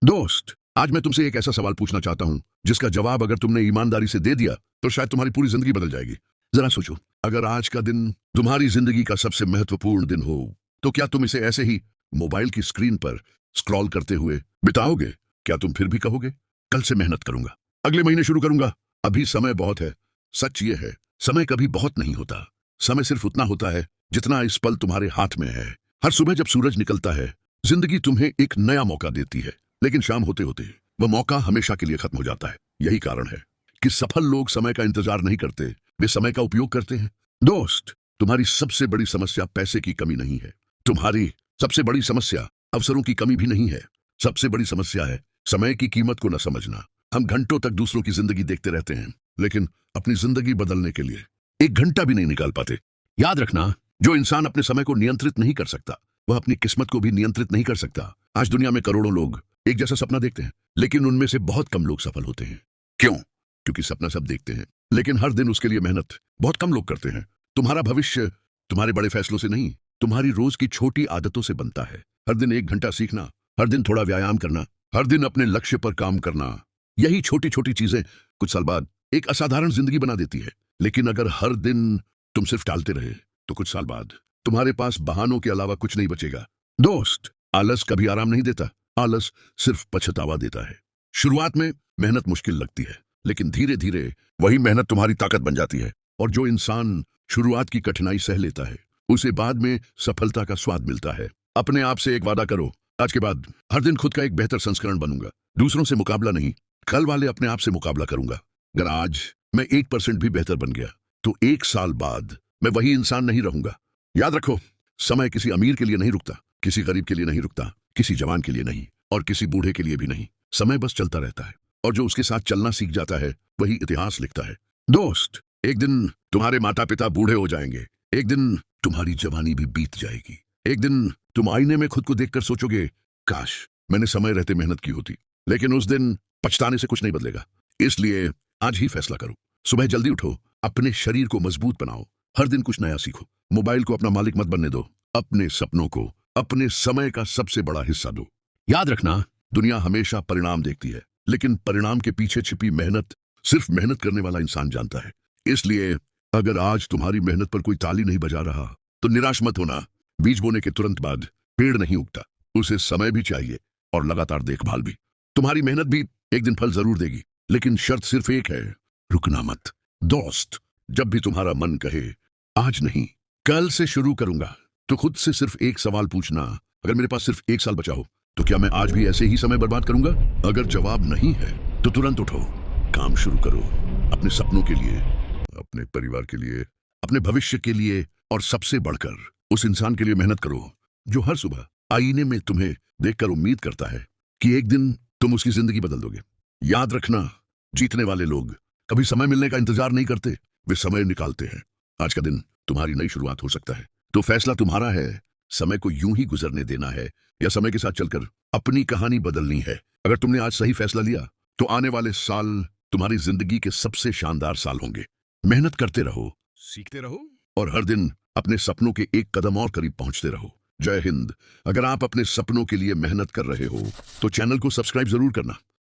दोस्त, आज मैं तुमसे एक ऐसा सवाल पूछना चाहता हूं जिसका जवाब अगर तुमने ईमानदारी से दे दिया तो शायद तुम्हारी पूरी जिंदगी बदल जाएगी। जरा सोचो, अगर आज का दिन तुम्हारी जिंदगी का सबसे महत्वपूर्ण दिन हो तो क्या तुम इसे ऐसे ही मोबाइल की स्क्रीन पर स्क्रॉल करते हुए बिताओगे? क्या तुम फिर भी कहोगे कल से मेहनत करूंगा, अगले महीने शुरू करूंगा? अभी समय बहुत है। सच ये है, समय कभी बहुत नहीं होता। समय सिर्फ उतना होता है जितना इस पल तुम्हारे हाथ में है। हर सुबह जब सूरज निकलता है, जिंदगी तुम्हें एक नया मौका देती है, लेकिन शाम होते होते वह मौका हमेशा के लिए खत्म हो जाता है। यही कारण है कि सफल लोग समय का इंतजार नहीं करते, वे समय का उपयोग करते हैं। दोस्त, तुम्हारी सबसे बड़ी समस्या पैसे की कमी नहीं है। तुम्हारी सबसे बड़ी समस्या अवसरों की कमी भी नहीं है। सबसे बड़ी समस्या है समय की कीमत को न समझना। हम घंटों तक दूसरों की जिंदगी देखते रहते हैं, लेकिन अपनी जिंदगी बदलने के लिए एक घंटा भी नहीं निकाल पाते। याद रखना, जो इंसान अपने समय को नियंत्रित नहीं कर सकता वह अपनी किस्मत को भी नियंत्रित नहीं कर सकता। आज दुनिया में करोड़ों लोग एक जैसा सपना देखते हैं, लेकिन उनमें से बहुत कम लोग सफल होते हैं। क्यों? क्योंकि सपना सब देखते हैं, लेकिन हर दिन उसके लिए मेहनत बहुत कम लोग करते हैं। तुम्हारा भविष्य तुम्हारे बड़े फैसलों से नहीं, तुम्हारी रोज की छोटी आदतों से बनता है। हर दिन एक घंटा सीखना, हर दिन थोड़ा व्यायाम करना, हर दिन अपने लक्ष्य पर काम करना, यही छोटी छोटी चीजें कुछ साल बाद एक असाधारण जिंदगी बना देती है। लेकिन अगर हर दिन तुम सिर्फ टालते रहे तो कुछ साल बाद तुम्हारे पास बहानों के अलावा कुछ नहीं बचेगा। दोस्त, आलस कभी आराम नहीं देता, आलस सिर्फ पछतावा देता है। शुरुआत में मेहनत मुश्किल लगती है, लेकिन धीरे धीरे वही मेहनत तुम्हारी ताकत बन जाती है। और जो इंसान शुरुआत की कठिनाई सह लेता है उसे बाद में सफलता का स्वाद मिलता है। अपने आप से एक वादा करो, आज के बाद हर दिन खुद का एक बेहतर संस्करण बनूंगा। दूसरों से मुकाबला नहीं, कल वाले अपने आप से मुकाबला करूंगा। अगर आज मैं 1% भी बेहतर बन गया तो 1 साल बाद मैं वही इंसान नहीं रहूंगा। याद रखो, समय किसी अमीर के लिए नहीं रुकता, किसी गरीब के लिए नहीं रुकता, किसी जवान के लिए नहीं और किसी बूढ़े के लिए भी नहीं। समय बस चलता रहता है और जो उसके साथ चलना सीख जाता है वही इतिहास लिखता है। दोस्त, एक दिन तुम्हारे माता पिता बूढ़े हो जाएंगे, एक दिन तुम्हारी जवानी भी बीत जाएगी। एक दिन तुम आईने में खुद को देखकर सोचोगे, काश मैंने समय रहते मेहनत की होती। लेकिन उस दिन पछताने से कुछ नहीं बदलेगा। इसलिए आज ही फैसला करो, सुबह जल्दी उठो, अपने शरीर को मजबूत बनाओ, हर दिन कुछ नया सीखो। मोबाइल को अपना मालिक मत बनने दो, अपने सपनों को अपने समय का सबसे बड़ा हिस्सा दो। याद रखना, दुनिया हमेशा परिणाम देखती है, लेकिन परिणाम के पीछे छिपी मेहनत सिर्फ मेहनत करने वाला इंसान जानता है। इसलिए अगर आज तुम्हारी मेहनत पर कोई ताली नहीं बजा रहा तो निराश मत होना। बीज बोने के तुरंत बाद पेड़ नहीं उगता, उसे समय भी चाहिए और लगातार देखभाल भी। तुम्हारी मेहनत भी एक दिन फल जरूर देगी, लेकिन शर्त सिर्फ एक है, रुकना मत। दोस्त, जब भी तुम्हारा मन कहे आज नहीं कल से शुरू करूंगा, तो खुद से सिर्फ एक सवाल पूछना, अगर मेरे पास सिर्फ 1 साल बचा हो तो क्या मैं आज भी ऐसे ही समय बर्बाद करूंगा? अगर जवाब नहीं है तो तुरंत उठो, काम शुरू करो, अपने सपनों के लिए, अपने परिवार के लिए, अपने भविष्य के लिए और सबसे बढ़कर उस इंसान के लिए मेहनत करो जो हर सुबह आईने में तुम्हें देखकर उम्मीद करता है कि एक दिन तुम उसकी जिंदगी बदल दोगे। याद रखना, जीतने वाले लोग कभी समय मिलने का इंतजार नहीं करते, वे समय निकालते हैं। आज का दिन तुम्हारी नई शुरुआत हो सकता है, तो फैसला तुम्हारा है, समय को यूं ही गुजरने देना है या समय के साथ चलकर अपनी कहानी बदलनी है। अगर तुमने आज सही फैसला लिया तो आने वाले साल तुम्हारी जिंदगी के सबसे शानदार साल होंगे। मेहनत करते रहो, सीखते रहो और हर दिन अपने सपनों के एक कदम और करीब पहुंचते रहो। जय हिंद। अगर आप अपने सपनों के लिए मेहनत कर रहे हो तो चैनल को सब्सक्राइब जरूर करना।